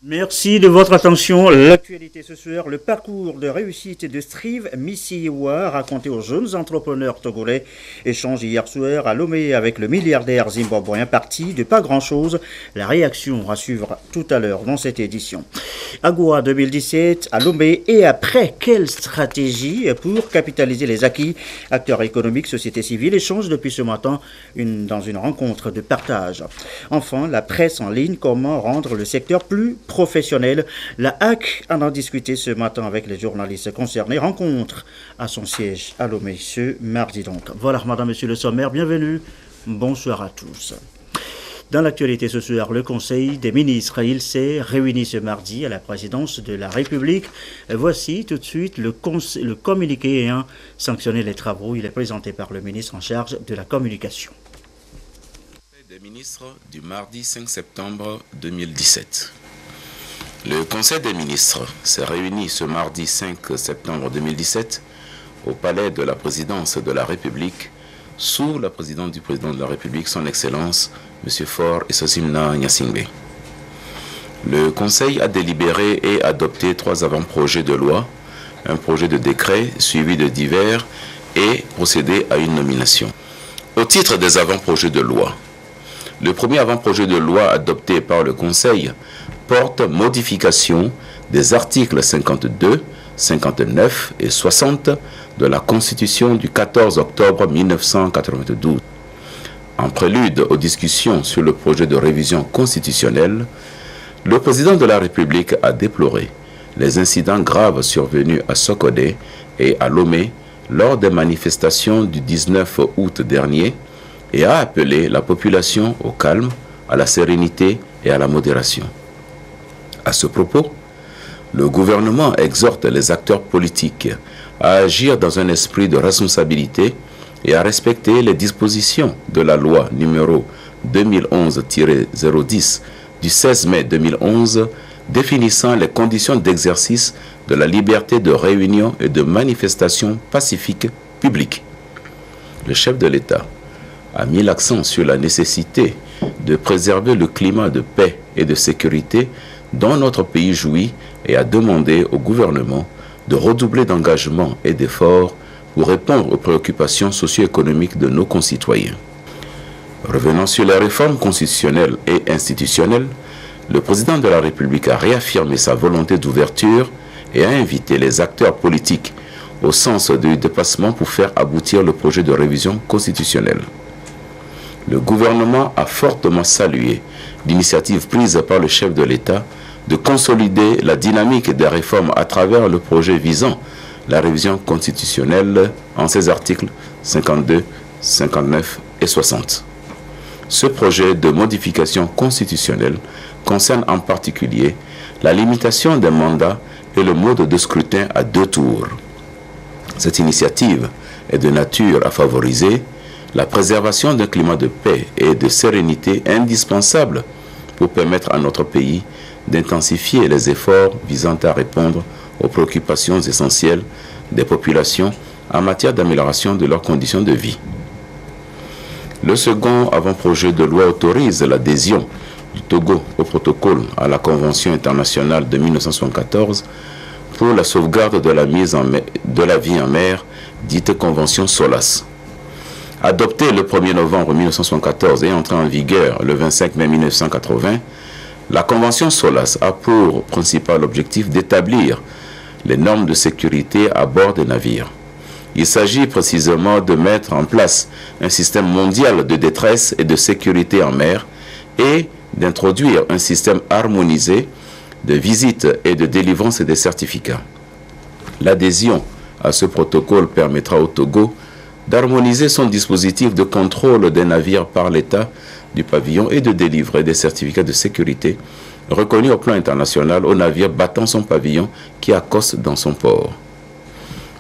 Merci de votre attention. L'actualité ce soir, le parcours de réussite de Strive Misiwa raconté aux jeunes entrepreneurs togolais. Échange hier soir à Lomé avec le milliardaire zimbabwéen parti de pas grand-chose. La réaction à suivre tout à l'heure dans cette édition. AGOA 2017 à Lomé et après, quelle stratégie pour capitaliser les acquis? Acteurs économiques, société civile échangent depuis ce matin dans une rencontre de partage. Enfin, la presse en ligne, comment rendre le secteur plus professionnel. La HAC en a discuté ce matin avec les journalistes concernés. Rencontre à son siège à Lomé ce mardi donc. Voilà, madame, monsieur le sommaire, bienvenue. Bonsoir à tous. Dans l'actualité ce soir, le Conseil des ministres, il s'est réuni ce mardi à la présidence de la République. Voici tout de suite le communiqué ayant sanctionné les travaux. Il est présenté par le ministre en charge de la communication. Des ministres du mardi 5 septembre 2017. Le Conseil des ministres s'est réuni ce mardi 5 septembre 2017 au palais de la présidence de la République sous la présidence du président de la République, son Excellence, M. Faure Essosimna Gnassingbé. Le Conseil a délibéré et adopté 3 avant-projets de loi, un projet de décret suivi de divers et procédé à une nomination. Au titre des avant-projets de loi, le premier avant-projet de loi adopté par le Conseil porte modification des articles 52, 59 et 60 de la Constitution du 14 octobre 1992. En prélude aux discussions sur le projet de révision constitutionnelle, le président de la République a déploré les incidents graves survenus à Sokodé et à Lomé lors des manifestations du 19 août dernier et a appelé la population au calme, à la sérénité et à la modération. À ce propos, le gouvernement exhorte les acteurs politiques à agir dans un esprit de responsabilité et à respecter les dispositions de la loi numéro 2011-010 du 16 mai 2011 définissant les conditions d'exercice de la liberté de réunion et de manifestation pacifique publique. Le chef de l'État a mis l'accent sur la nécessité de préserver le climat de paix et de sécurité dont notre pays jouit et a demandé au gouvernement de redoubler d'engagement et d'efforts pour répondre aux préoccupations socio-économiques de nos concitoyens. Revenant sur les réformes constitutionnelles et institutionnelles, le président de la République a réaffirmé sa volonté d'ouverture et a invité les acteurs politiques au sens du dépassement pour faire aboutir le projet de révision constitutionnelle. Le gouvernement a fortement salué l'initiative prise par le chef de l'État de consolider la dynamique des réformes à travers le projet visant la révision constitutionnelle en ses articles 52, 59 et 60. Ce projet de modification constitutionnelle concerne en particulier la limitation des mandats et le mode de scrutin à 2 tours. Cette initiative est de nature à favoriser la préservation d'un climat de paix et de sérénité indispensable pour permettre à notre pays d'intensifier les efforts visant à répondre aux préoccupations essentielles des populations en matière d'amélioration de leurs conditions de vie. Le second avant-projet de loi autorise l'adhésion du Togo au protocole à la Convention internationale de 1974 pour la sauvegarde de la vie en mer, dite Convention SOLAS. Adoptée le 1er novembre 1974 et entrée en vigueur le 25 mai 1980, la Convention SOLAS a pour principal objectif d'établir les normes de sécurité à bord des navires. Il s'agit précisément de mettre en place un système mondial de détresse et de sécurité en mer et d'introduire un système harmonisé de visite et de délivrance des certificats. L'adhésion à ce protocole permettra au Togo d'harmoniser son dispositif de contrôle des navires par l'État du pavillon et de délivrer des certificats de sécurité reconnus au plan international aux navires battant son pavillon qui accostent dans son port.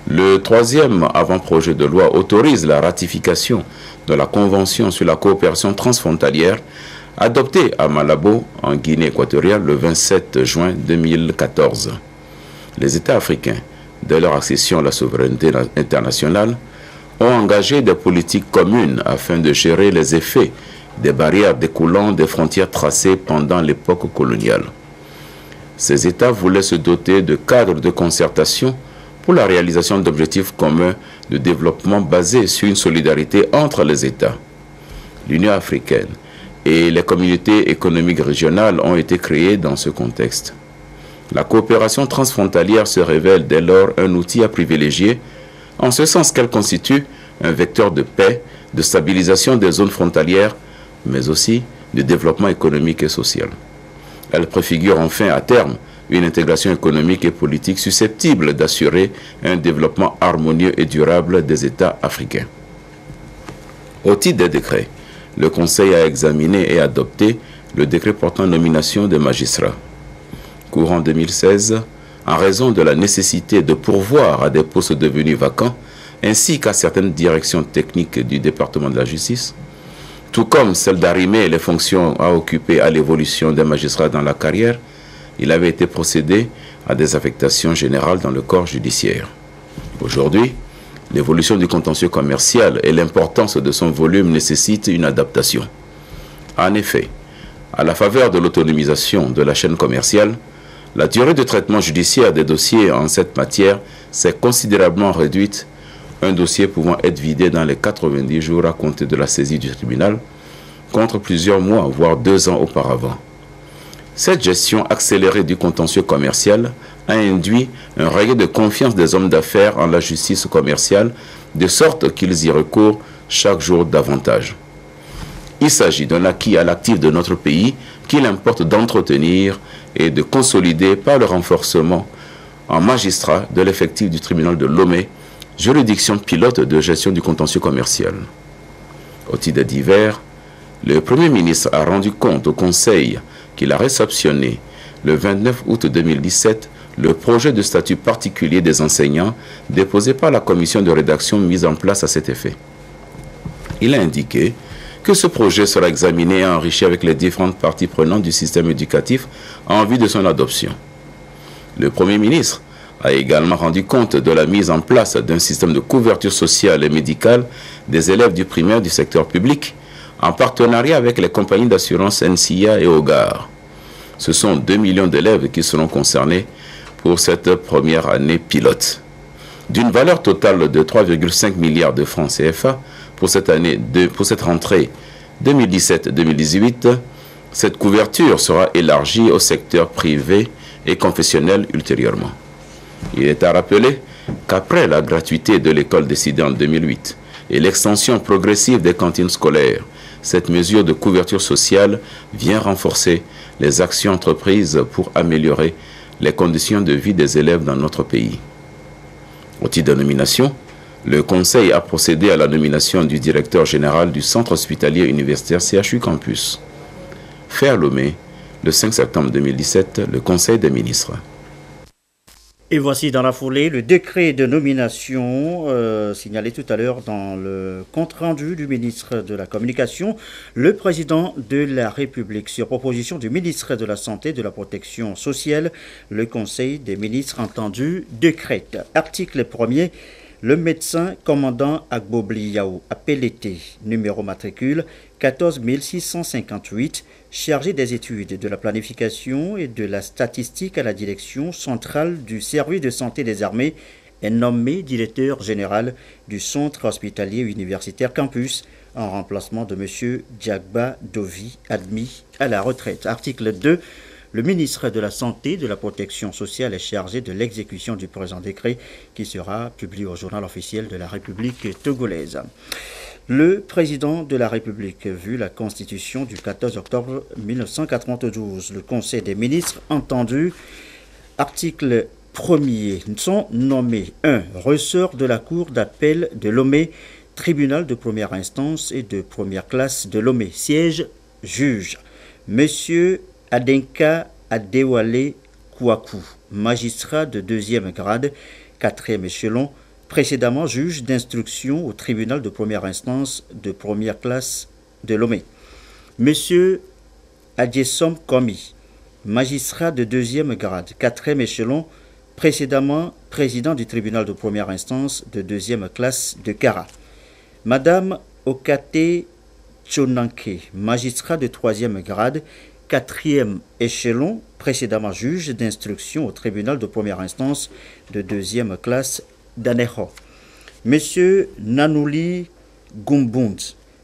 Le troisième avant-projet de loi autorise la ratification de la Convention sur la coopération transfrontalière adopté à Malabo, en Guinée équatoriale, le 27 juin 2014. Les États africains, dès leur accession à la souveraineté internationale, ont engagé des politiques communes afin de gérer les effets des barrières découlant des frontières tracées pendant l'époque coloniale. Ces États voulaient se doter de cadres de concertation pour la réalisation d'objectifs communs de développement basés sur une solidarité entre les États. L'Union africaine et les communautés économiques régionales ont été créées dans ce contexte. La coopération transfrontalière se révèle dès lors un outil à privilégier, en ce sens qu'elle constitue un vecteur de paix, de stabilisation des zones frontalières, mais aussi de développement économique et social. Elle préfigure enfin à terme une intégration économique et politique susceptible d'assurer un développement harmonieux et durable des États africains. Au titre des décrets, le Conseil a examiné et adopté le décret portant nomination des magistrats. Courant 2016, en raison de la nécessité de pourvoir à des postes devenus vacants, ainsi qu'à certaines directions techniques du département de la justice, tout comme celle d'arrimer les fonctions à occuper à l'évolution des magistrats dans la carrière, il avait été procédé à des affectations générales dans le corps judiciaire. Aujourd'hui, l'évolution du contentieux commercial et l'importance de son volume nécessitent une adaptation. En effet, à la faveur de l'autonomisation de la chaîne commerciale, la durée de traitement judiciaire des dossiers en cette matière s'est considérablement réduite, un dossier pouvant être vidé dans les 90 jours à compter de la saisie du tribunal, contre plusieurs mois, voire 2 ans auparavant. Cette gestion accélérée du contentieux commercial a induit un regain de confiance des hommes d'affaires en la justice commerciale, de sorte qu'ils y recourent chaque jour davantage. Il s'agit d'un acquis à l'actif de notre pays qu'il importe d'entretenir et de consolider par le renforcement en magistrats de l'effectif du tribunal de Lomé, juridiction pilote de gestion du contentieux commercial. Au titre des divers, le Premier ministre a rendu compte au Conseil qu'il a réceptionné le 29 août 2017 le projet de statut particulier des enseignants déposé par la commission de rédaction mise en place à cet effet. Il a indiqué que ce projet sera examiné et enrichi avec les différentes parties prenantes du système éducatif en vue de son adoption. Le Premier ministre a également rendu compte de la mise en place d'un système de couverture sociale et médicale des élèves du primaire du secteur public, en partenariat avec les compagnies d'assurance NCIA et OGAR. Ce sont 2 millions d'élèves qui seront concernés pour cette première année pilote. D'une valeur totale de 3,5 milliards de francs CFA pour cette rentrée 2017-2018, cette couverture sera élargie au secteur privé et confessionnel ultérieurement. Il est à rappeler qu'après la gratuité de l'école décidée en 2008 et l'extension progressive des cantines scolaires, cette mesure de couverture sociale vient renforcer les actions entreprises pour améliorer les conditions de vie des élèves dans notre pays. Au titre de nomination, le Conseil a procédé à la nomination du directeur général du Centre hospitalier universitaire CHU Campus. Fait à Lomé, le 5 septembre 2017, le Conseil des ministres. Et voici dans la foulée le décret de nomination signalé tout à l'heure dans le compte-rendu du ministre de la Communication. Le président de la République, sur proposition du ministre de la Santé et de la Protection sociale, le Conseil des ministres entendu décrète. Article 1er. Le médecin commandant Agbobliaou Apelete, numéro matricule 14 658, chargé des études, de la planification et de la statistique à la direction centrale du service de santé des armées, est nommé directeur général du centre hospitalier universitaire Campus, en remplacement de M. Diagba Dovi, admis à la retraite. Article 2. Le ministre de la Santé et de la Protection sociale est chargé de l'exécution du présent décret qui sera publié au journal officiel de la République togolaise. Le président de la République, vu la Constitution du 14 octobre 1992, le Conseil des ministres entendu, article 1er, sont nommés 1. Ressort de la Cour d'appel de Lomé, tribunal de première instance et de première classe de Lomé, siège juge. Monsieur Adenka Adewale Kouakou, magistrat de 2e grade, 4e échelon, précédemment juge d'instruction au tribunal de première instance de première classe de Lomé. Monsieur Adjesom Komi, magistrat de deuxième grade, quatrième échelon, précédemment président du tribunal de première instance de deuxième classe de Kara. Madame Okate Chonanke, magistrat de troisième grade, quatrième échelon, précédemment juge d'instruction au tribunal de première instance de deuxième classe d'Aneho. Monsieur Nanouli Gumbund,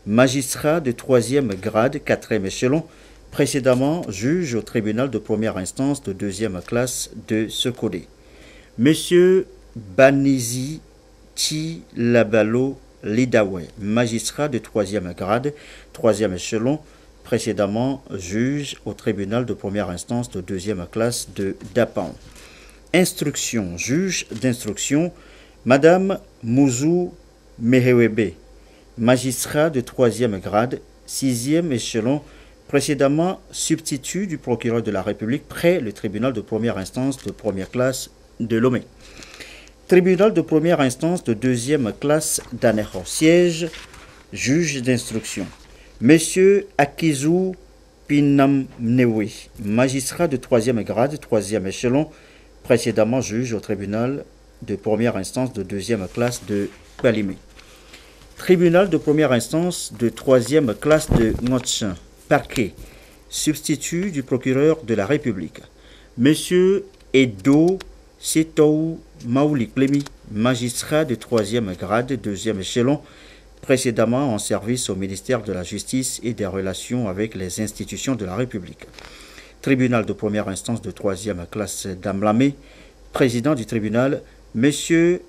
magistrat de troisième grade, quatrième échelon, précédemment juge au tribunal de première instance de deuxième classe de Sekodé. Monsieur Banizi Chilabalo Lidawe, magistrat de troisième grade, troisième échelon, précédemment juge au tribunal de première instance de deuxième classe de Dapan. Instruction, juge d'instruction, Madame Mouzou Mehewebe, magistrat de troisième grade, sixième échelon, précédemment substitut du procureur de la République près le tribunal de première instance de première classe de Lomé. Tribunal de première instance de deuxième classe d'Aneho. Siège, juge d'instruction. Monsieur Akizou Pinamnewe, magistrat de troisième grade, troisième échelon, précédemment juge au tribunal de première instance de deuxième classe de Balimé. Tribunal de première instance de troisième classe de Ngotchin, parquet, substitut du procureur de la République. Monsieur Edo Setou Maouli Klemi, magistrat de troisième grade, deuxième échelon, précédemment en service au ministère de la Justice et des Relations avec les institutions de la République. Tribunal de première instance de troisième classe d'Amlamé, président du tribunal, Monsieur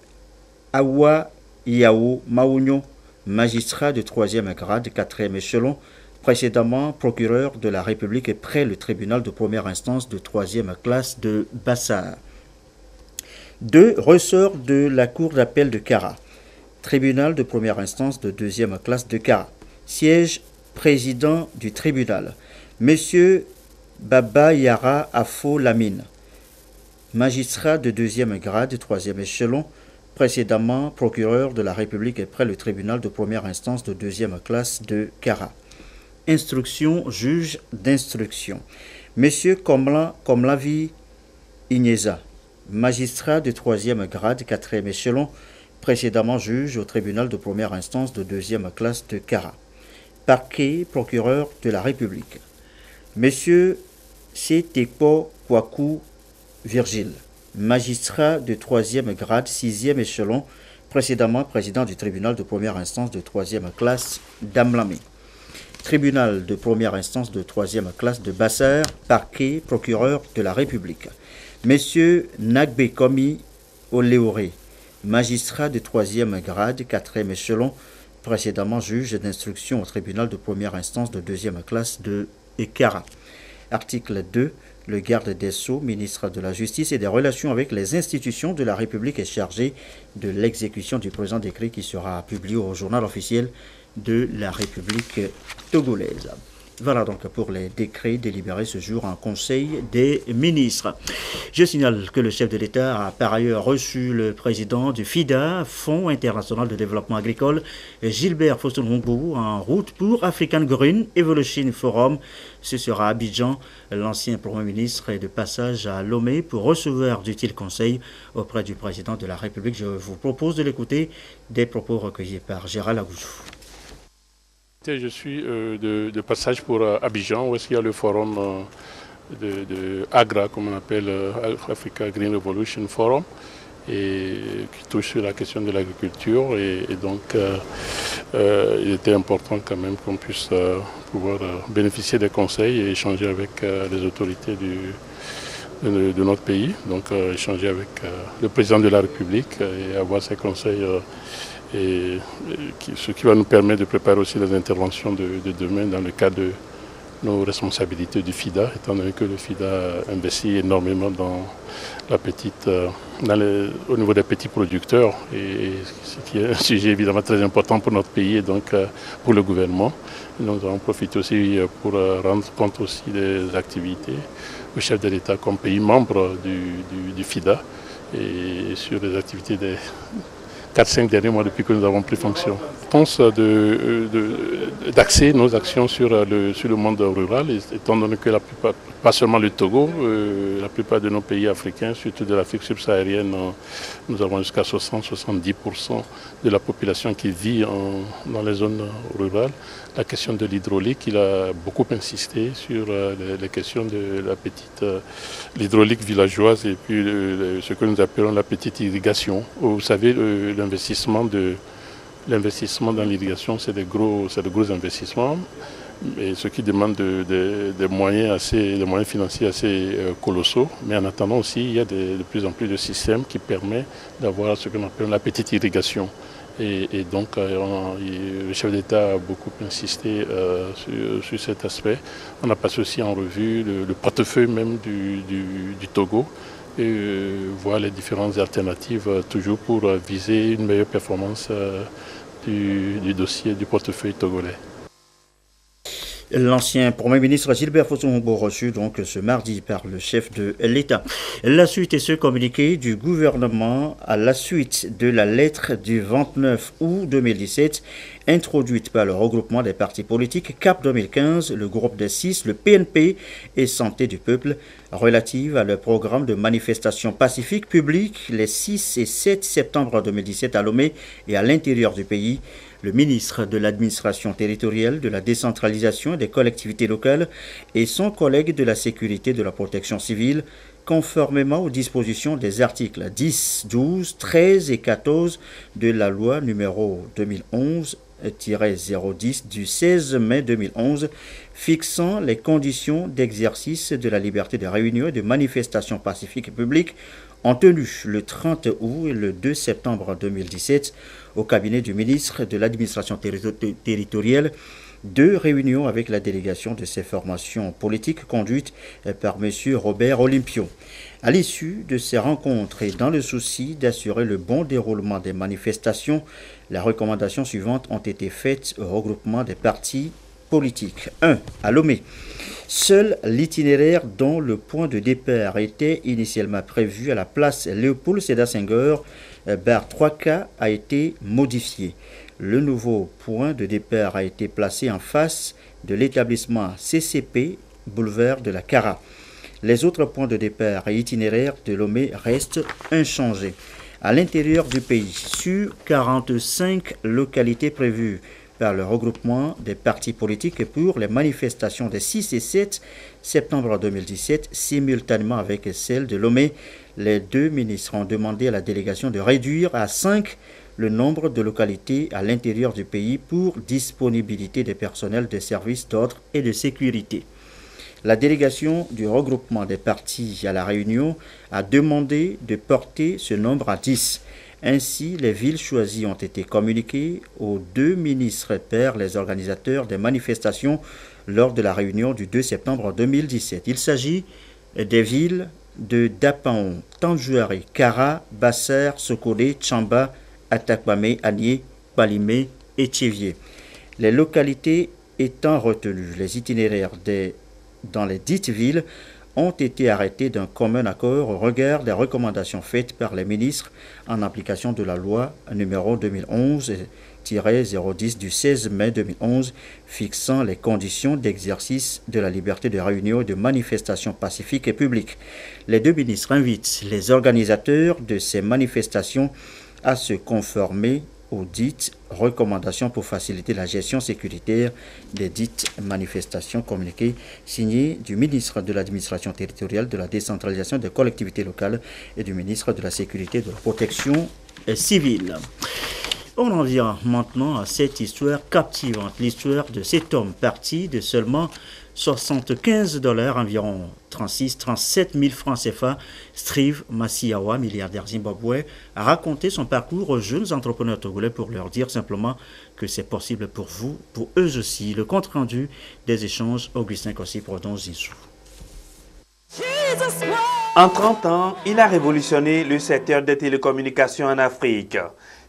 Awa Yao Maounyo, magistrat de troisième grade, quatrième échelon, précédemment procureur de la République et près le tribunal de première instance de troisième classe de Bassar. 2. Ressort de la cour d'appel de Kara. Tribunal de première instance de deuxième classe de Kara. Siège président du tribunal, Monsieur Baba Yara Afo Lamine, magistrat de deuxième grade, troisième échelon, précédemment procureur de la République et près le tribunal de première instance de deuxième classe de Kara. Instruction, juge d'instruction, Monsieur Komlavi Igneza, magistrat de troisième grade, quatrième échelon, précédemment juge au tribunal de première instance de deuxième classe de Kara. Parquet, procureur de la République. Monsieur Setekpo Kwaku Virgile, magistrat de troisième grade, sixième échelon, précédemment président du tribunal de première instance de troisième classe d'Amlamé. Tribunal de première instance de troisième classe de Bassar, parquet, procureur de la République. Messieurs Nagbe Komi Oleoré, magistrat de troisième grade, quatrième échelon, précédemment juge d'instruction au tribunal de première instance de deuxième classe de Ekara. Article 2. Le garde des Sceaux, ministre de la Justice et des Relations avec les institutions de la République est chargé de l'exécution du présent décret qui sera publié au journal officiel de la République togolaise. Voilà donc pour les décrets délibérés ce jour en Conseil des ministres. Je signale que le chef de l'État a par ailleurs reçu le président du FIDA, Fonds international de développement agricole, Gilbert Fossongongo, en route pour African Green Evolution Forum. Ce sera à Abidjan. L'ancien Premier ministre est de passage à Lomé pour recevoir d'utiles conseils auprès du président de la République. Je vous propose de l'écouter, des propos recueillis par Gérald Agouzou. Je suis de passage pour Abidjan, où il y a le forum de AGRA, comme on appelle Africa Green Revolution Forum, et qui touche sur la question de l'agriculture. Et donc, il était important quand même qu'on puisse pouvoir bénéficier des conseils et échanger avec les autorités de notre pays. Donc, échanger avec le président de la République et avoir ses conseils. Ce qui va nous permettre de préparer aussi les interventions de demain dans le cadre de nos responsabilités du FIDA, étant donné que le FIDA investit énormément dans au niveau des petits producteurs, et ce qui est un sujet évidemment très important pour notre pays et donc pour le gouvernement. Et nous allons profiter aussi pour rendre compte aussi des activités au chef de l'État comme pays membre du FIDA et sur les activités 4-5 derniers mois depuis que nous avons pris fonction. Je pense d'axer nos actions sur le monde rural, étant donné que la plupart, pas seulement le Togo, la plupart de nos pays africains, surtout de l'Afrique subsaharienne, nous avons jusqu'à 60-70% de la population qui vit dans les zones rurales. La question de l'hydraulique, il a beaucoup insisté sur les questions de l'hydraulique villageoise et puis ce que nous appelons la petite irrigation. Vous savez, l'investissement dans l'irrigation, c'est de gros investissements, et ce qui demande des moyens financiers assez colossaux. Mais en attendant aussi, il y a de plus en plus de systèmes qui permettent d'avoir ce qu'on appelle la petite irrigation. Et donc, le chef d'État a beaucoup insisté sur cet aspect. On a passé aussi en revue le portefeuille même du Togo et voir les différentes alternatives, toujours pour viser une meilleure performance du dossier du portefeuille togolais. L'ancien Premier ministre Gilbert Fossombo reçu donc ce mardi par le chef de l'État. La suite est ce communiqué du gouvernement à la suite de la lettre du 29 août 2017 introduite par le regroupement des partis politiques CAP 2015, le groupe des 6, le PNP et Santé du Peuple, relative à leur programme de manifestation pacifique publique les 6 et 7 septembre 2017 à Lomé et à l'intérieur du pays. Le ministre de l'administration territoriale, de la décentralisation et des collectivités locales et son collègue de la sécurité et de la protection civile, conformément aux dispositions des articles 10, 12, 13 et 14 de la loi numéro 2011-010 du 16 mai 2011, fixant les conditions d'exercice de la liberté de réunion et de manifestation pacifique publique, ont tenu le 30 août et le 2 septembre 2017 au cabinet du ministre de l'administration territoriale, 2 réunions avec la délégation de ces formations politiques conduites par M. Robert Olympio. À l'issue de ces rencontres et dans le souci d'assurer le bon déroulement des manifestations, les recommandations suivantes ont été faites au regroupement des partis politiques. 1. À Lomé. Seul l'itinéraire dont le point de départ était initialement prévu à la place Léopold Sédar Senghor, barre 3K, a été modifié. Le nouveau point de départ a été placé en face de l'établissement CCP, boulevard de la Cara. Les autres points de départ et itinéraires de Lomé restent inchangés. À l'intérieur du pays, sur 45 localités prévues par le regroupement des partis politiques pour les manifestations des 6 et 7 septembre 2017, simultanément avec celle de Lomé, les 2 ministres ont demandé à la délégation de réduire à 5 le nombre de localités à l'intérieur du pays pour disponibilité des personnels de services d'ordre et de sécurité. La délégation du regroupement des partis à la Réunion a demandé de porter ce nombre à 10. Ainsi, les villes choisies ont été communiquées aux 2 ministres par les organisateurs des manifestations lors de la réunion du 2 septembre 2017. Il s'agit des villes de Dapaon, Tanjouari, Kara, Bassar, Sokolé, Tchamba, Atakpame, Agné, Palimé et Tchévier. Les localités étant retenues, les itinéraires dans les dites villes ont été arrêtés d'un commun accord au regard des recommandations faites par les ministres en application de la loi numéro 2011-010 du 16 mai 2011 fixant les conditions d'exercice de la liberté de réunion et de manifestation pacifique et publique. Les 2 ministres invitent les organisateurs de ces manifestations à se conformer aux dites recommandations pour faciliter la gestion sécuritaire des dites manifestations, communiquées signées du ministre de l'administration territoriale, de la décentralisation des collectivités locales et du ministre de la sécurité et de la protection civile. On en vient maintenant à cette histoire captivante, l'histoire de cet homme parti de seulement $75, environ 36-37 000 francs CFA. Steve Masiawa, milliardaire zimbabwéen, a raconté son parcours aux jeunes entrepreneurs togolais pour leur dire simplement que c'est possible pour vous, pour eux aussi. Le compte rendu des échanges, Augustin Kossi, Prodon Zizou. En 30 ans, il a révolutionné le secteur des télécommunications en Afrique.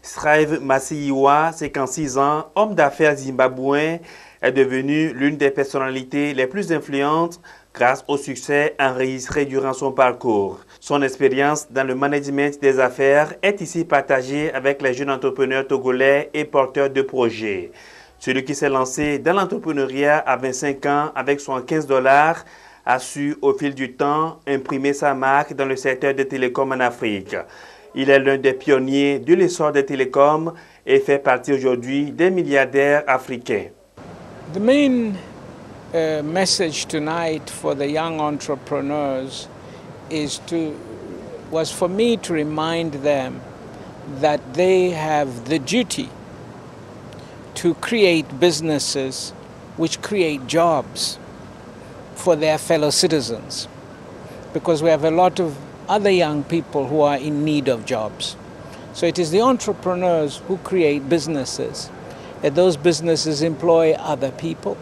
Steve Masiawa, 56 ans, homme d'affaires zimbabwéen, est devenu l'une des personnalités les plus influentes grâce au succès enregistré durant son parcours. Son expérience dans le management des affaires est ici partagée avec les jeunes entrepreneurs togolais et porteurs de projets. Celui qui s'est lancé dans l'entrepreneuriat à 25 ans avec son $15 a su, au fil du temps, imprimer sa marque dans le secteur des télécoms en Afrique. Il est l'un des pionniers de l'essor des télécoms et fait partie aujourd'hui des milliardaires africains. The main message tonight for the young entrepreneurs was for me to remind them that they have the duty to create businesses which create jobs for their fellow citizens, because we have a lot of other young people who are in need of jobs. So it is the entrepreneurs who create businesses, and those businesses employ other people.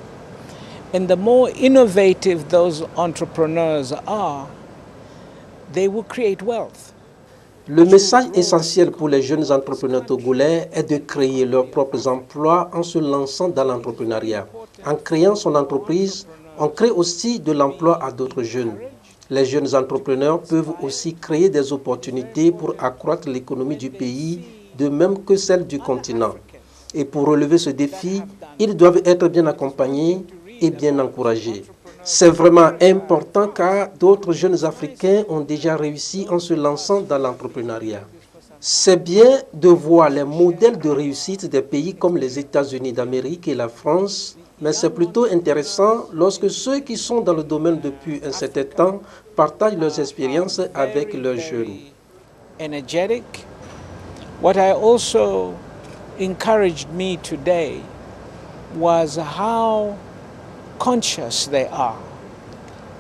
And the more innovative those entrepreneurs are, they will create wealth. Le message essentiel pour les jeunes entrepreneurs togolais est de créer leurs propres emplois en se lançant dans l'entrepreneuriat. En créant son entreprise, on crée aussi de l'emploi à d'autres jeunes. Les jeunes entrepreneurs peuvent aussi créer des opportunités pour accroître l'économie du pays, de même que celle du continent. Et pour relever ce défi, ils doivent être bien accompagnés et bien encouragés. C'est vraiment important car d'autres jeunes Africains ont déjà réussi en se lançant dans l'entrepreneuriat. C'est bien de voir les modèles de réussite des pays comme les États-Unis d'Amérique et la France, mais c'est plutôt intéressant lorsque ceux qui sont dans le domaine depuis un certain temps partagent leurs expériences avec leurs jeunes. Energetic. What I also encouraged me today was how conscious they are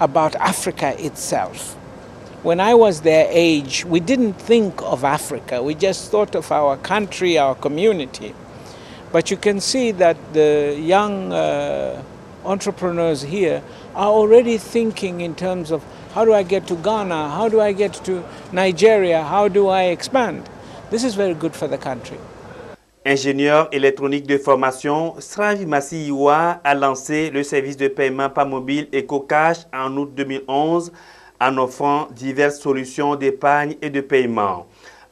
about Africa itself. When I was their age, we didn't think of Africa. We just thought of our country, our community. But you can see that the young entrepreneurs here are already thinking in terms of how do I get to Ghana, how do I get to Nigeria, how do I expand? This is very good for the country. Ingénieur électronique de formation, Strive Massiwa a lancé le service de paiement par mobile EcoCash en août 2011 en offrant diverses solutions d'épargne et de paiement.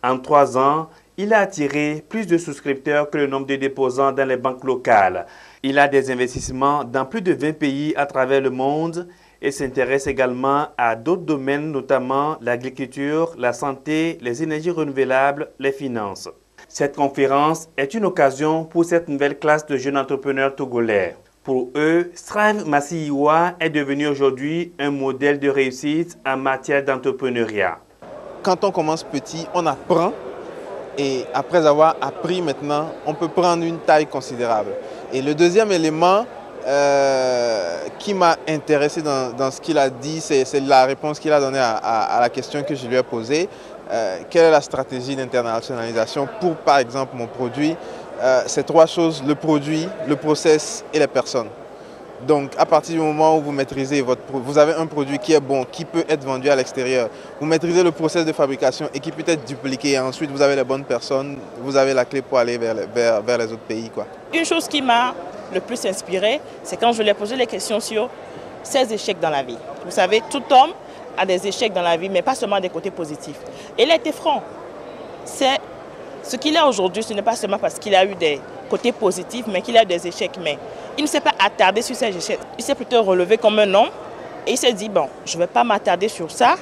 En 3 ans, il a attiré plus de souscripteurs que le nombre de déposants dans les banques locales. Il a des investissements dans plus de 20 pays à travers le monde et s'intéresse également à d'autres domaines, notamment l'agriculture, la santé, les énergies renouvelables, les finances. Cette conférence est une occasion pour cette nouvelle classe de jeunes entrepreneurs togolais. Pour eux, Strive Massiwa est devenu aujourd'hui un modèle de réussite en matière d'entrepreneuriat. Quand on commence petit, on apprend et après avoir appris maintenant, on peut prendre une taille considérable. Et le deuxième élément qui m'a intéressé dans ce qu'il a dit, c'est la réponse qu'il a donnée à la question que je lui ai posée. Quelle est la stratégie d'internationalisation pour, par exemple, mon produit? Ces 3 choses, le produit, le process et les personnes. Donc, à partir du moment où vous maîtrisez vous avez un produit qui est bon, qui peut être vendu à l'extérieur, vous maîtrisez le process de fabrication et qui peut être dupliqué. Ensuite, vous avez les bonnes personnes, vous avez la clé pour aller vers les autres pays, quoi. Une chose qui m'a le plus inspiré, c'est quand je lui ai posé les questions sur ses échecs dans la vie. Vous savez, tout homme a des échecs dans la vie, mais pas seulement des côtés positifs. Et il a été franc. Ce qu'il a aujourd'hui, ce n'est pas seulement parce qu'il a eu des côtés positifs, mais qu'il a eu des échecs. Mais il ne s'est pas attardé sur ces échecs. Il s'est plutôt relevé comme un homme et il s'est dit, bon, je ne vais pas m'attarder sur ça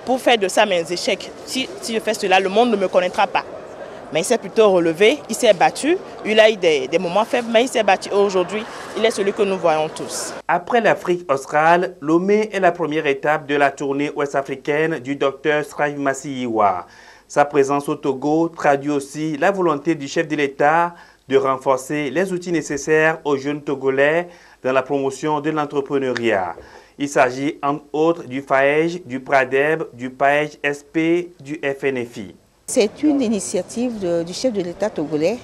pour faire de ça mes échecs. Si je fais cela, le monde ne me connaîtra pas. Mais il s'est plutôt relevé, il s'est battu, il a eu des moments faibles, mais il s'est battu. Aujourd'hui, il est celui que nous voyons tous. Après l'Afrique australe, Lomé est la première étape de la tournée ouest-africaine du Dr Strive Massiwa. Sa présence au Togo traduit aussi la volonté du chef de l'État de renforcer les outils nécessaires aux jeunes Togolais dans la promotion de l'entrepreneuriat. Il s'agit entre autres du FAEJ, du PRADEB, du PAEJ-SP, du FNFI. C'est une initiative du chef de l'État togolais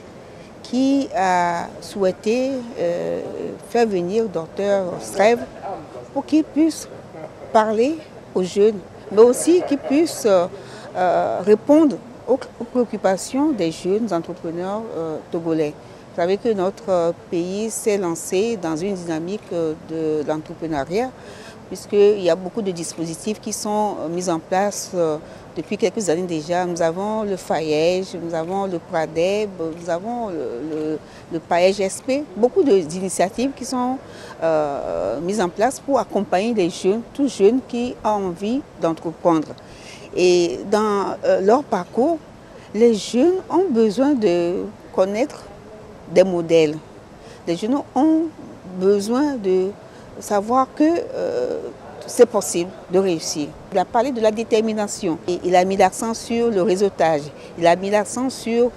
qui a souhaité faire venir Dr Strive pour qu'il puisse parler aux jeunes, mais aussi qu'il puisse répondre aux préoccupations des jeunes entrepreneurs togolais. Vous savez que notre pays s'est lancé dans une dynamique de l'entrepreneuriat puisqu'il y a beaucoup de dispositifs qui sont mis en place depuis quelques années déjà. Nous avons le FAEJ, nous avons le PRADEB, nous avons le PAEJ-SP, beaucoup d'initiatives qui sont mises en place pour accompagner les jeunes, tous jeunes qui ont envie d'entreprendre. Et dans leur parcours, les jeunes ont besoin de connaître des modèles. Les jeunes ont besoin de savoir que c'est possible de réussir. Il a parlé de la détermination. Et il a mis l'accent sur le réseautage. Il a mis l'accent sur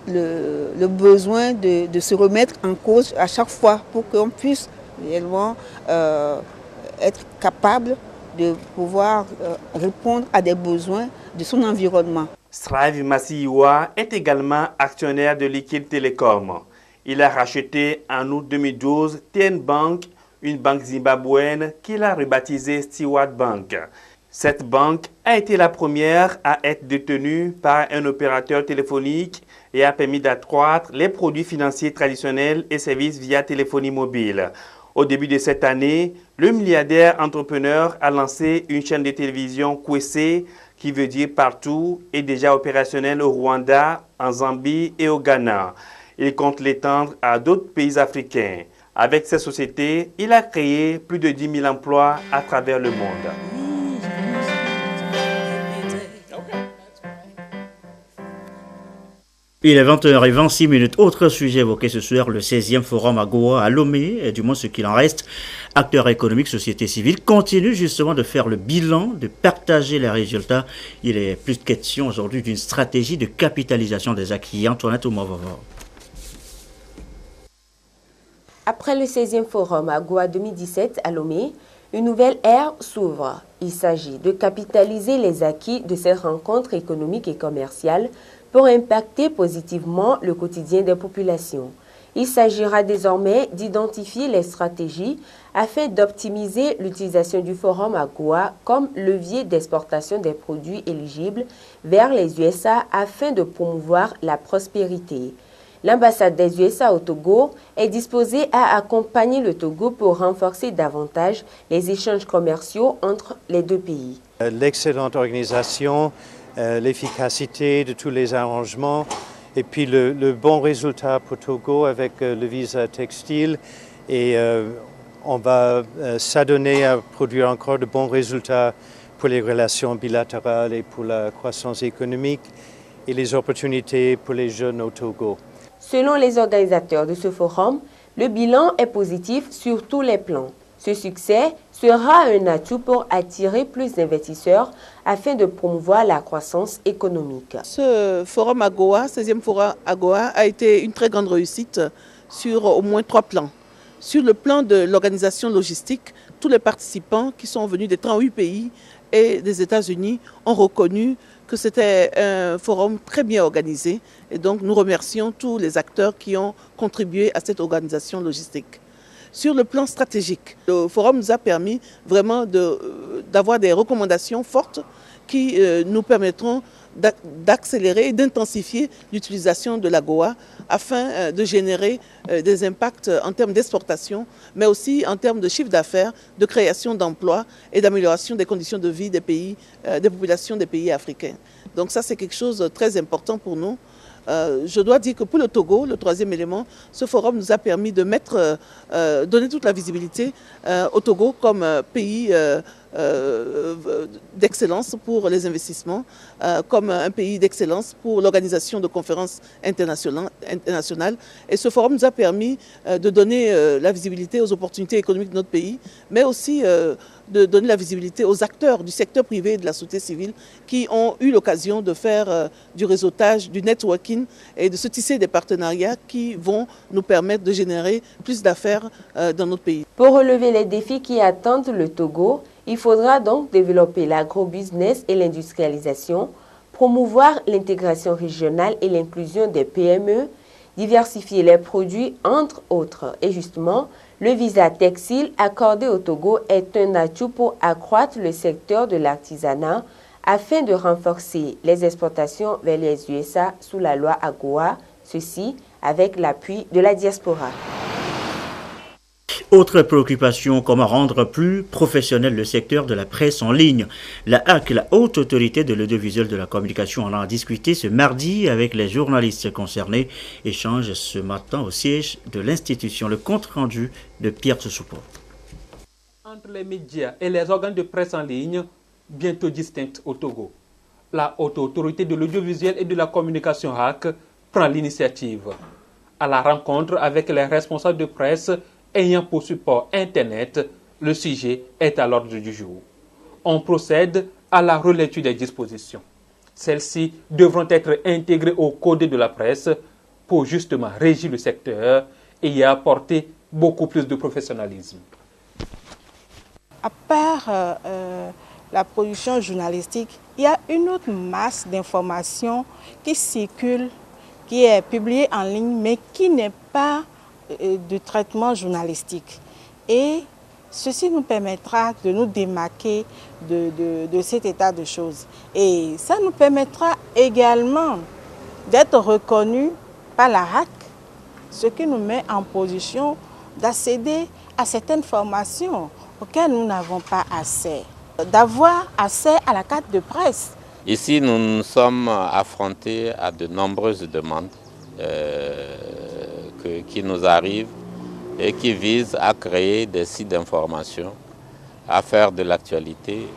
le besoin de se remettre en cause à chaque fois pour qu'on puisse réellement être capable de pouvoir répondre à des besoins de son environnement. Strive Masiyiwa est également actionnaire de Liquid Telecom. Il a racheté en août 2012 TN Bank, une banque zimbabwéenne qu'il a rebaptisée Stewart Bank. Cette banque a été la première à être détenue par un opérateur téléphonique et a permis d'accroître les produits financiers traditionnels et services via téléphonie mobile. Au début de cette année, le milliardaire entrepreneur a lancé une chaîne de télévision Kwese, qui veut dire partout, est déjà opérationnelle au Rwanda, en Zambie et au Ghana. Il compte l'étendre à d'autres pays africains. Avec cette société, il a créé plus de 10 000 emplois à travers le monde. Il est 20h26. Autre sujet évoqué ce soir, le 16e forum AGOA à Lomé, et du moins ce qu'il en reste. Acteurs économiques, société civile, continuent justement de faire le bilan, de partager les résultats. Il est plus question aujourd'hui d'une stratégie de capitalisation des acquis. Antoinette Oumovova. Après le 16e forum AGOA 2017 à Lomé, une nouvelle ère s'ouvre. Il s'agit de capitaliser les acquis de cette rencontre économique et commerciale pour impacter positivement le quotidien des populations. Il s'agira désormais d'identifier les stratégies afin d'optimiser l'utilisation du forum AGOA comme levier d'exportation des produits éligibles vers les USA afin de promouvoir la prospérité. L'ambassade des USA au Togo est disposée à accompagner le Togo pour renforcer davantage les échanges commerciaux entre les deux pays. L'excellente organisation, l'efficacité de tous les arrangements et puis le bon résultat pour Togo avec le visa textile et on va s'adonner à produire encore de bons résultats pour les relations bilatérales et pour la croissance économique et les opportunités pour les jeunes au Togo. Selon les organisateurs de ce forum, le bilan est positif sur tous les plans. Ce succès sera un atout pour attirer plus d'investisseurs afin de promouvoir la croissance économique. Ce forum AGOA, 16e forum AGOA, a été une très grande réussite sur au moins 3 plans. Sur le plan de l'organisation logistique, tous les participants qui sont venus des 38 pays et des États-Unis ont reconnu que c'était un forum très bien organisé et donc nous remercions tous les acteurs qui ont contribué à cette organisation logistique. Sur le plan stratégique, le forum nous a permis vraiment d'avoir des recommandations fortes qui nous permettront d'accélérer et d'intensifier l'utilisation de l'AGOA afin de générer des impacts en termes d'exportation, mais aussi en termes de chiffre d'affaires, de création d'emplois et d'amélioration des conditions de vie des pays, des populations des pays africains. Donc ça, c'est quelque chose de très important pour nous. Je dois dire que pour le Togo, le troisième élément, ce forum nous a permis de donner toute la visibilité au Togo comme pays d'excellence pour les investissements, comme un pays d'excellence pour l'organisation de conférences internationales. Et ce forum nous a permis de donner la visibilité aux opportunités économiques de notre pays, mais aussi de donner la visibilité aux acteurs du secteur privé et de la société civile qui ont eu l'occasion de faire du réseautage, du networking et de se tisser des partenariats qui vont nous permettre de générer plus d'affaires dans notre pays. Pour relever les défis qui attendent le Togo, il faudra donc développer l'agrobusiness et l'industrialisation, promouvoir l'intégration régionale et l'inclusion des PME, diversifier les produits, entre autres. Et justement, le visa textile accordé au Togo est un atout pour accroître le secteur de l'artisanat afin de renforcer les exportations vers les USA sous la loi AGOA, ceci avec l'appui de la diaspora. Autre préoccupation, comment rendre plus professionnel le secteur de la presse en ligne. La HAC, la Haute Autorité de l'Audiovisuel de la Communication, en a discuté ce mardi avec les journalistes concernés. Échange ce matin au siège de l'institution. Le compte rendu de Pierre Soussoupo. Entre les médias et les organes de presse en ligne, bientôt distincts au Togo, la Haute Autorité de l'Audiovisuel et de la Communication HAC prend l'initiative. À la rencontre avec les responsables de presse ayant pour support Internet, le sujet est à l'ordre du jour. On procède à la relecture des dispositions. Celles-ci devront être intégrées au Code de la presse pour justement régir le secteur et y apporter beaucoup plus de professionnalisme. À part la production journalistique, il y a une autre masse d'informations qui circule, qui est publiée en ligne, mais qui n'est pas de traitement journalistique. Et ceci nous permettra de nous démarquer de cet état de choses. Et ça nous permettra également d'être reconnus par la HAC, ce qui nous met en position d'accéder à certaines formations auxquelles nous n'avons pas accès, d'avoir accès à la carte de presse. Ici, nous nous sommes affrontés à de nombreuses demandes qui nous arrivent et qui visent à créer des sites d'information, à faire de l'actualité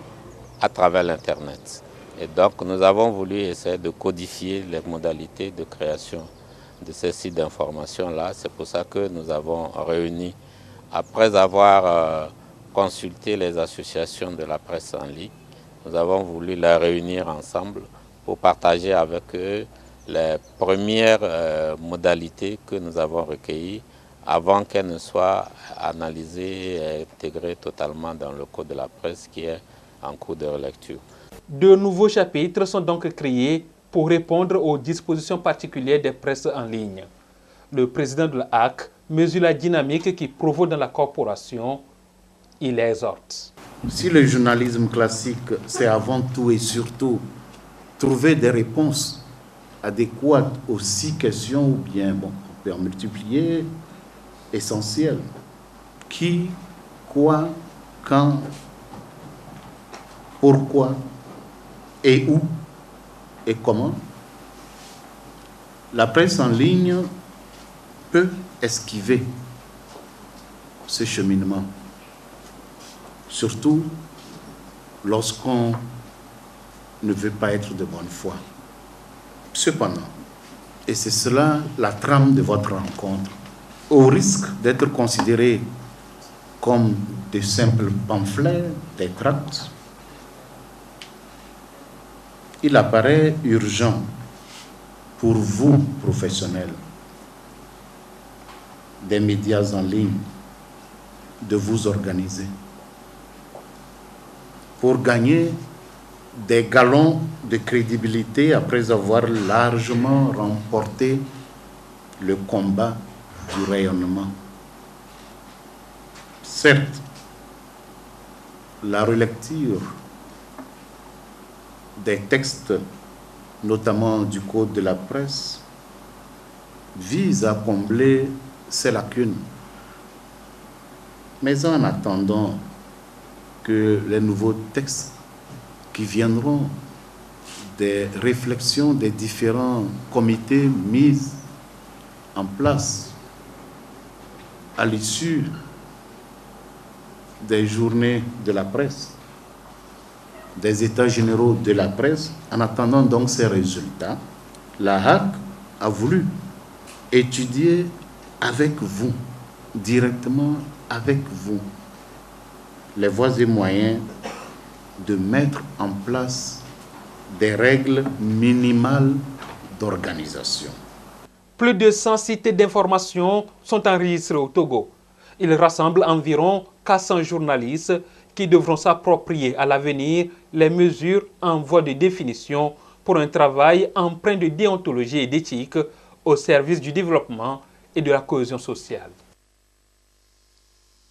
à travers l'Internet. Et donc, nous avons voulu essayer de codifier les modalités de création de ces sites d'information-là. C'est pour ça que nous avons réuni, après avoir consulté les associations de la presse en ligne, nous avons voulu les réunir ensemble pour partager avec eux les premières modalités que nous avons recueillies avant qu'elles ne soient analysées et intégrées totalement dans le Code de la presse qui est en cours de relecture. De nouveaux chapitres sont donc créés pour répondre aux dispositions particulières des presses en ligne. Le président de la HAC mesure la dynamique qui provoque dans la corporation. Il exhorte. Si le journalisme classique, c'est avant tout et surtout trouver des réponses adéquates aux 6 questions, ou bien, on peut en multiplier, essentielles. Qui, quoi, quand, pourquoi, et où, et comment. La presse en ligne peut esquiver ce cheminement, surtout lorsqu'on ne veut pas être de bonne foi. Cependant, et c'est cela la trame de votre rencontre, au risque d'être considéré comme de simples pamphlets, des tracts, il apparaît urgent pour vous, professionnels des médias en ligne, de vous organiser pour gagner des galons de crédibilité après avoir largement remporté le combat du rayonnement. Certes, la relecture des textes, notamment du Code de la presse, vise à combler ces lacunes. Mais en attendant que les nouveaux textes qui viendront des réflexions des différents comités mis en place à l'issue des journées de la presse, des états généraux de la presse, en attendant donc ces résultats, la HAC a voulu étudier avec vous, directement avec vous, les voies et moyens de mettre en place des règles minimales d'organisation. Plus de 100 sites d'information sont enregistrés au Togo. Ils rassemblent environ 400 journalistes qui devront s'approprier à l'avenir les mesures en voie de définition pour un travail empreint de déontologie et d'éthique au service du développement et de la cohésion sociale.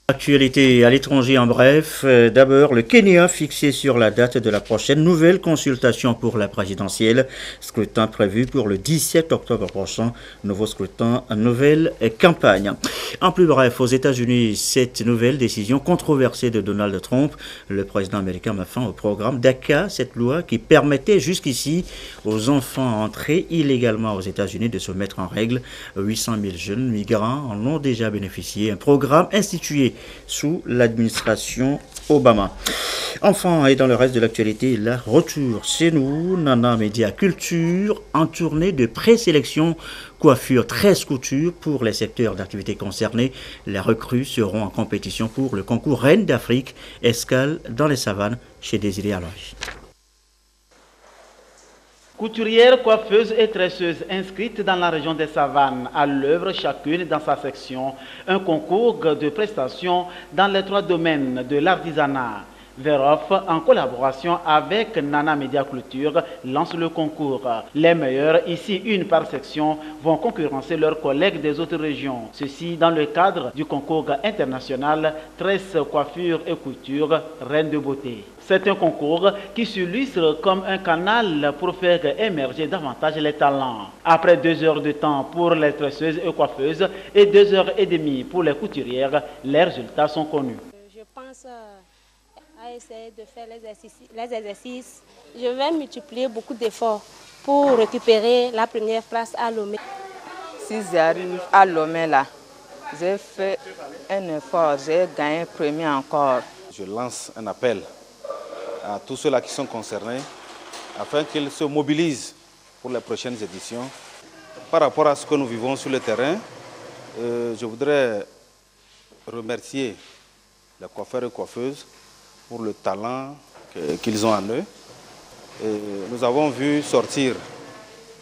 Actualité à l'étranger en bref. D'abord, le Kenya fixé sur la date de la prochaine nouvelle consultation pour la présidentielle. Scrutin prévu pour le 17 octobre prochain. Nouveau scrutin, nouvelle campagne. En plus bref, aux États-Unis, cette nouvelle décision controversée de Donald Trump, le président américain met fin au programme DACA, cette loi qui permettait jusqu'ici aux enfants entrés illégalement aux États-Unis de se mettre en règle. 800 000 jeunes migrants en ont déjà bénéficié. Un programme institué sous l'administration Obama. Enfin, et dans le reste de l'actualité, la retour chez nous, Nana Média Culture, en tournée de présélection coiffure 13 coutures pour les secteurs d'activité concernés. Les recrues seront en compétition pour le concours Reine d'Afrique, escale dans les savanes chez Désiré Aloy. Couturières, coiffeuses et tresseuses inscrites dans la région des Savanes, à l'œuvre chacune dans sa section. Un concours de prestations dans les 3 domaines de l'artisanat. Verof, en collaboration avec Nana Média Culture, lance le concours. Les meilleurs, ici une par section, vont concurrencer leurs collègues des autres régions. Ceci dans le cadre du concours international Tresse, Coiffure et Couture, Reine de Beauté. C'est un concours qui s'illustre comme un canal pour faire émerger davantage les talents. Après 2 heures de temps pour les tresseuses et coiffeuses et 2 heures et demie pour les couturières, les résultats sont connus. Je pense à essayer de faire les exercices. Je vais multiplier beaucoup d'efforts pour récupérer la première place à Lomé. Si j'arrive à Lomé là, j'ai fait un effort, j'ai gagné premier encore. Je lance un appel à tous ceux-là qui sont concernés afin qu'ils se mobilisent pour les prochaines éditions. Par rapport à ce que nous vivons sur le terrain, je voudrais remercier les coiffeurs et coiffeuses pour le talent qu'ils ont en eux. Et nous avons vu sortir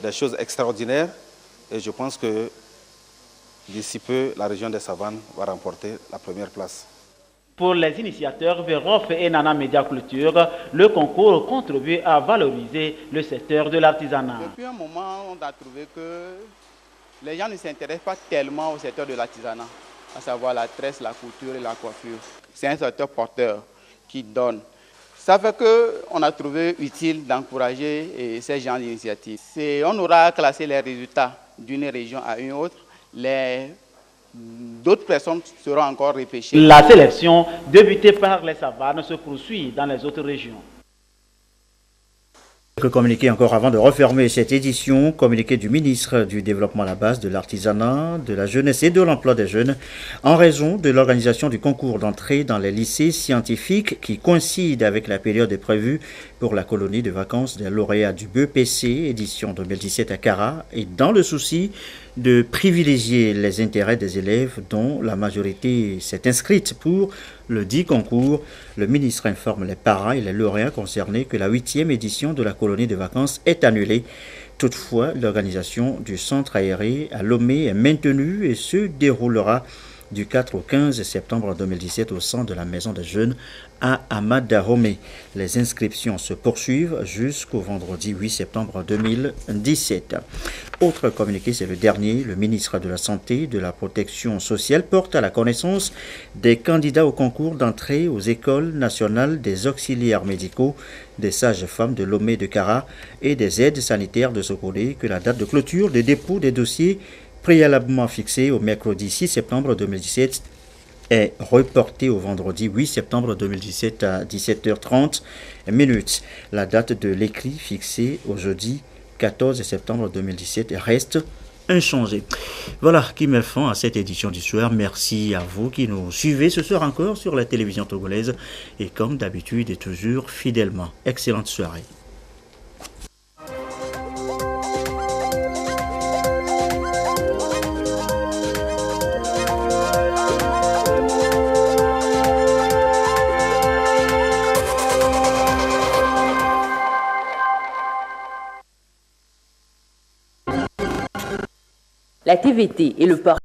des choses extraordinaires et je pense que d'ici peu, la région des Savanes va remporter la première place. Pour les initiateurs Verof et Nana Média Culture, le concours contribue à valoriser le secteur de l'artisanat. Depuis un moment, on a trouvé que les gens ne s'intéressent pas tellement au secteur de l'artisanat, à savoir la tresse, la couture et la coiffure. C'est un secteur porteur qui donne. Ça fait qu'on a trouvé utile d'encourager ces gens d'initiative. On aura classé les résultats d'une région à une autre. D'autres personnes seront encore réfléchies. La sélection, débutée par les Savanes, se poursuit dans les autres régions. Communiqué encore avant de refermer cette édition, communiqué du ministre du Développement à la base, de l'artisanat, de la jeunesse et de l'emploi des jeunes, en raison de l'organisation du concours d'entrée dans les lycées scientifiques qui coïncide avec la période prévue pour la colonie de vacances des lauréats du BEPC, édition 2017 à Kara, et dans le souci de privilégier les intérêts des élèves dont la majorité s'est inscrite pour le dit concours. Le ministre informe les parents et les lauréats concernés que la 8e édition de la colonie de vacances est annulée. Toutefois, l'organisation du centre aéré à Lomé est maintenue et se déroulera du 4 au 15 septembre 2017 au sein de la Maison des Jeunes à Ahmad Dahomey. Les inscriptions se poursuivent jusqu'au vendredi 8 septembre 2017. Autre communiqué, c'est le dernier. Le ministre de la Santé et de la Protection sociale porte à la connaissance des candidats au concours d'entrée aux écoles nationales des auxiliaires médicaux, des sages-femmes de Lomé et de Kara et des aides sanitaires de Sokolé que la date de clôture des dépôts des dossiers préalablement fixée au mercredi 6 septembre 2017 est reportée au vendredi 8 septembre 2017 à 17h30 minutes. La date de l'écrit fixée au jeudi 14 septembre 2017 reste inchangée. Voilà qui met fin à cette édition du soir. Merci à vous qui nous suivez ce soir encore sur la télévision togolaise et comme d'habitude et toujours fidèlement. Excellente soirée. La TVT et le port